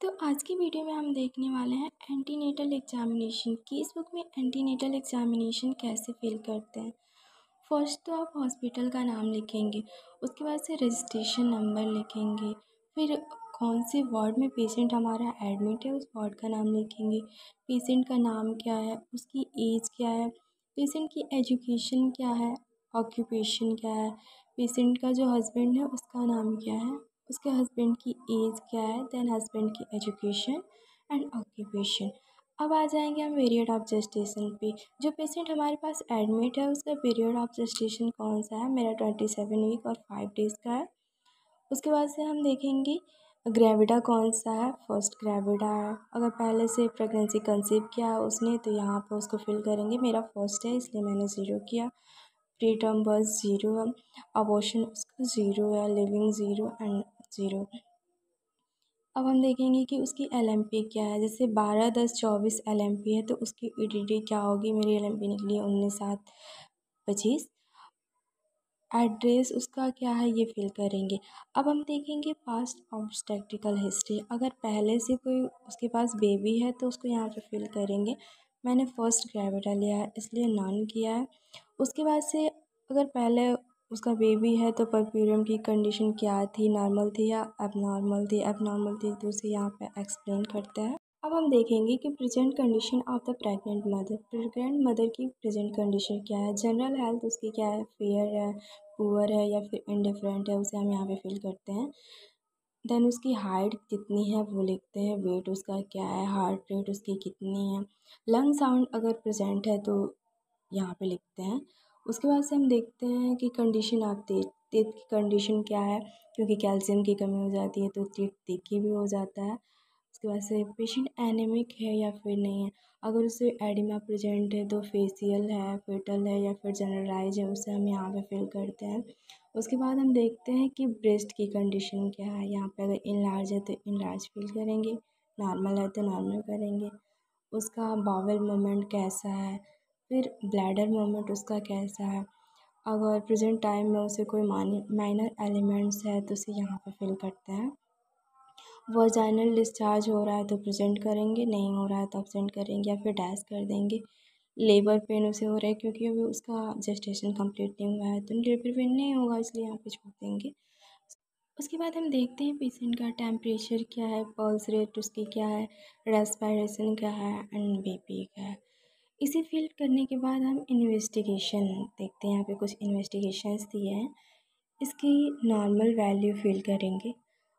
तो आज की वीडियो में हम देखने वाले हैं एंटीनेटल एग्जामिनेशन की। इस बुक में एंटीनेटल एग्जामिनेशन कैसे फिल करते हैं। फर्स्ट तो आप हॉस्पिटल का नाम लिखेंगे, उसके बाद से रजिस्ट्रेशन नंबर लिखेंगे, फिर कौन से वार्ड में पेशेंट हमारा एडमिट है उस वार्ड का नाम लिखेंगे, पेशेंट का नाम क्या है, उसकी एज क्या है, पेशेंट की एजुकेशन क्या है, ऑक्यूपेशन क्या है, पेशेंट का जो हस्बैंड है उसका नाम क्या है, उसके हस्बैंड की एज क्या है, देन हस्बैंड की एजुकेशन एंड ऑक्यूपेशन। अब आ जाएंगे हम पीरियड ऑफ जेस्टेशन पे। जो पेशेंट हमारे पास एडमिट है उसका पीरियड ऑफ जेस्टेशन कौन सा है, मेरा 27 वीक और 5 डेज़ का है। उसके बाद से हम देखेंगे ग्रेविडा कौन सा है, फर्स्ट ग्रेविडा है। अगर पहले से प्रेगनेंसी कंसीव किया है उसने तो यहाँ पर उसको फिल करेंगे, मेरा फर्स्ट है इसलिए मैंने ज़ीरो किया। प्री टर्म बर्थ ज़ीरो है, अबॉर्शन उसका ज़ीरो है, लिविंग ज़ीरो एंड ज़ीरो। अब हम देखेंगे कि उसकी एलएमपी क्या है। जैसे 12-10-24 एलएमपी है तो उसकी ईडीडी क्या होगी, मेरी एलएमपी निकली है 19-7-25। एड्रेस उसका क्या है ये फिल करेंगे। अब हम देखेंगे पास्ट ऑब्स्टेट्रिकल हिस्ट्री। अगर पहले से कोई उसके पास बेबी है तो उसको यहाँ पे फिल करेंगे। मैंने फर्स्ट ग्रेविडा लिया है इसलिए नॉन किया है। उसके बाद से अगर पहले उसका बेबी है तो परप्यूरियम की कंडीशन क्या थी, नॉर्मल थी या एबनॉर्मल थी। एबनॉर्मल थी तो उसे यहाँ पे एक्सप्लेन करते हैं। अब हम देखेंगे कि present condition of the pregnant mother. Pregnant mother की प्रेजेंट कंडीशन क्या है, जनरल हेल्थ उसकी क्या है, फेयर है, पुअर है या फिर इंडिफरेंट है, उसे हम यहाँ पे फिल करते हैं। देन उसकी हाइट कितनी है वो लिखते हैं, वेट उसका क्या है, हार्ट रेट उसकी कितनी है, लंग साउंड अगर प्रेजेंट है तो यहाँ पे लिखते हैं। उसके बाद से हम देखते हैं कि कंडीशन ऑफ टीथ। टीथ की कंडीशन क्या है, क्योंकि कैल्शियम की कमी हो जाती है तो टीथ तीखी भी हो जाता है। उसके बाद से पेशेंट एनीमिक है या फिर नहीं है। अगर उसे एडिमा प्रेजेंट है तो फेशियल है, फेटल है या फिर जनरलाइज है, उसे हम यहाँ पे फिल करते हैं। उसके बाद हम देखते हैं कि ब्रेस्ट की कंडीशन क्या है। यहाँ पे अगर इनलार्ज है तो इनलार्ज फिल करेंगे, नॉर्मल है तो नॉर्मल करेंगे। उसका बावल मूवमेंट कैसा है, फिर ब्लैडर मूवमेंट उसका कैसा है। अगर प्रेजेंट टाइम में उसे कोई माइनर एलिमेंट्स है तो उसे यहाँ पे फिल करते हैं। वजाइनल डिस्चार्ज हो रहा है तो प्रेजेंट करेंगे, नहीं हो रहा है तो एब्सेंट करेंगे या फिर डैश कर देंगे। लेबर पेन उसे हो रहा है क्योंकि अभी उसका जेस्टेशन कंप्लीट नहीं हुआ है तो लेबर पेन नहीं होगा इसलिए यहाँ पे छोड़ देंगे। उसके बाद हम देखते हैं पेशेंट का टेम्परेचर क्या है, पल्स रेट उसकी क्या है, रेस्पिरेशन क्या है एंड बीपी क्या है। इसे फिल करने के बाद हम इन्वेस्टिगेशन देखते हैं। यहाँ पे कुछ इन्वेस्टिगेशंस दिए हैं, इसकी नॉर्मल वैल्यू फिल करेंगे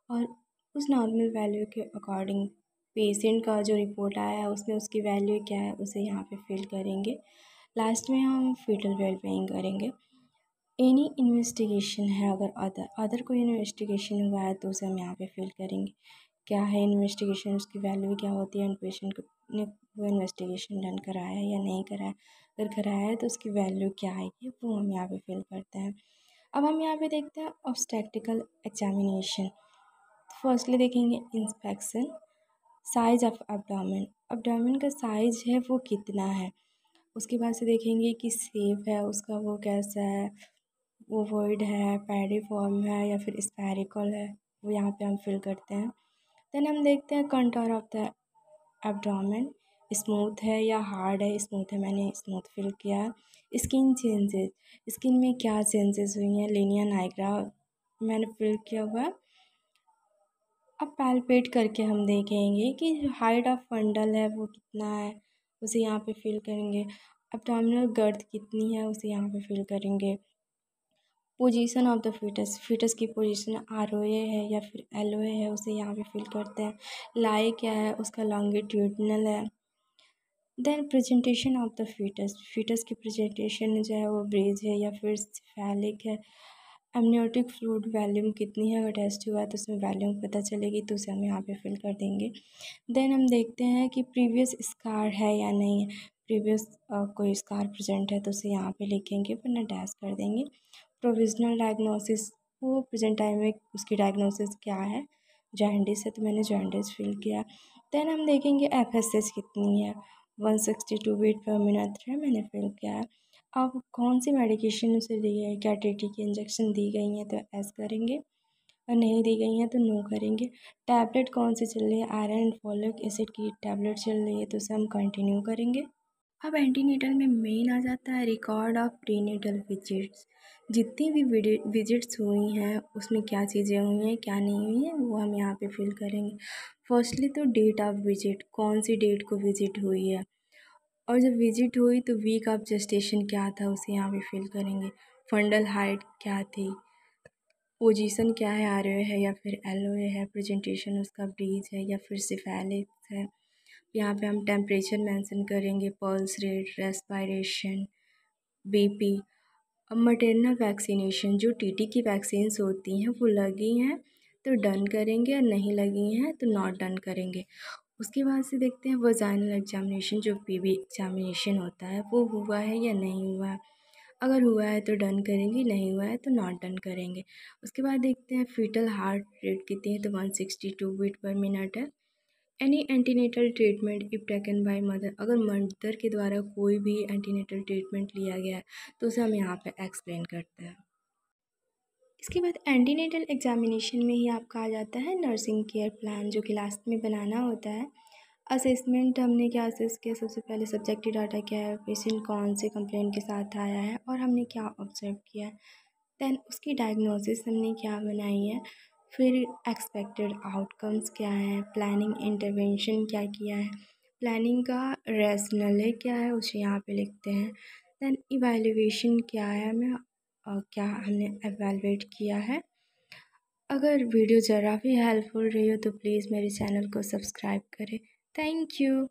और उस नॉर्मल वैल्यू के अकॉर्डिंग पेशेंट का जो रिपोर्ट आया है उसमें उसकी वैल्यू क्या है उसे यहाँ पे फिल करेंगे। लास्ट में हम फीटल वेलबीइंग करेंगे। एनी इन्वेस्टिगेशन है, अगर अदर कोई इन्वेस्टिगेशन हुआ है तो उसे हम यहाँ पे फिल करेंगे। क्या है इन्वेस्टिगेशन, उसकी वैल्यू क्या होती है, पेशेंट ने वो इन्वेस्टिगेशन डन कराया है या नहीं कराया। अगर कराया है तो उसकी वैल्यू क्या आएगी वो हम यहाँ पे फिल करते हैं। अब हम यहाँ पे देखते हैं ऑब्स्टेट्रिकल एग्जामिनेशन। फर्स्टली देखेंगे inspection, size of abdomen. Abdomen का साइज है वो कितना है। उसके बाद से देखेंगे कि शेप है उसका वो कैसा है, ओवॉइड है, पैडिफॉर्म है या फिर स्फेरिकल है, वो यहाँ पे हम फिल करते हैं। देन हम देखते हैं contour of the abdomen, smooth है या हार्ड है। स्मूथ है, मैंने स्मूथ फिल किया है। स्किन चेंजेस, स्किन में क्या चेंजेस हुई हैं, लिनिया नाइग्रा मैंने फिल किया हुआ है। अब पैल्पेट करके हम देखेंगे कि हाइट ऑफ फंडल है वो कितना है, उसे यहाँ पे फिल करेंगे। एब्डोमिनल गर्थ कितनी है उसे यहाँ पे फिल करेंगे। Position of the foetus, foetus की पोजीशन ROA है या फिर LOA है उसे यहाँ पे फिल करते हैं। लाई क्या है, उसका लॉन्गिट्यूडनल है। Then presentation of the foetus, foetus की प्रेजेंटेशन जो है वो ब्रेज है या फिर सिफेलिक है। एमनियोटिक फ्लूइड वॉल्यूम कितनी है, अगर टेस्ट हुआ है तो उसमें वॉल्यूम पता चलेगी तो उसे हम यहाँ पे फिल कर देंगे। देन हम देखते हैं कि प्रीवियस स्कार है या नहीं है। प्रीवियस कोई स्कार प्रेजेंट है तो उसे यहाँ पे लिखेंगे वरना डैश कर देंगे। प्रोविजनल डायग्नोसिस, वो प्रेजेंट टाइम में उसकी डायग्नोसिस क्या है, जॉन्डिस है तो मैंने जॉन्डिस फिल किया। देन हम देखेंगे FSH कितनी है, 162 बीट पर मिनट है, मैंने फिल किया है। अब कौन सी मेडिकेशन उसे दी है, क्या TT की इंजेक्शन दी गई है तो एस करेंगे। और नहीं दी गई हैं तो नो करेंगे। टैबलेट कौन सी चल रही है, आयरन एंड फॉलिक एसिड की टैबलेट चल रही है तो उसे हम कंटिन्यू करेंगे। अब एंटीनेटल में मेन आ जाता है रिकॉर्ड ऑफ प्रीनेटल विजिट्स। जितनी भी विजिट्स हुई हैं उसमें क्या चीज़ें हुई हैं क्या नहीं हुई हैं वो हम यहाँ पे फिल करेंगे। फर्स्टली तो डेट ऑफ विजिट, कौन सी डेट को विजिट हुई है, और जब विजिट हुई तो वीक ऑफ जेस्टेशन क्या था उसे यहाँ पे फिल करेंगे। फंडल हाइट क्या थी, पोजीशन क्या है, आर है या फिर एल है, प्रेजेंटेशन उसका ब्रीज है या फिर सिफेलिक्स है। यहाँ पे हम टेम्परेचर मेंशन करेंगे, पल्स रेट, रेस्पिरेशन, बीपी। अब मटेरियल वैक्सीनेशन, जो टीटी की वैक्सीन्स होती हैं वो लगी हैं तो डन करेंगे और नहीं लगी हैं तो नॉट डन करेंगे। उसके बाद से देखते हैं वजाइनल एग्जामिनेशन, जो पीबी एग्जामिनेशन होता है वो हुआ है या नहीं हुआ है। अगर हुआ है तो डन करेंगे, नहीं हुआ है तो नॉट डन करेंगे। उसके बाद देखते हैं फीटल हार्ट रेट कितनी है, तो 162 बीट पर मिनट है। Any antenatal treatment if taken by mother, अगर मदर के द्वारा कोई भी एंटीनेटल ट्रीटमेंट लिया गया है तो उसे हम यहाँ पे एक्सप्लेन करते हैं। इसके बाद एंटीनेटल एग्जामिनेशन में ही आपका आ जाता है नर्सिंग केयर प्लान, जो कि लास्ट में बनाना होता है। असेसमेंट, हमने क्या असेस किया, सबसे पहले सब्जेक्टिव डाटा क्या है, पेशेंट कौन से कंप्लेंट के साथ आया है और हमने क्या ऑब्जर्व किया है। दैन उसकी डायग्नोसिस हमने क्या बनाई है, फिर एक्सपेक्टेड आउटकम्स क्या है, प्लानिंग इंटरवेंशन क्या किया है, प्लानिंग का रैशनल क्या है उसे यहाँ पे लिखते हैं। दैन इवैल्यूएशन क्या है, हमें क्या हमने एवेलुएट किया है। अगर वीडियो ज़रा भी हेल्पफुल रही हो तो प्लीज़ मेरे चैनल को सब्सक्राइब करें। Thank you.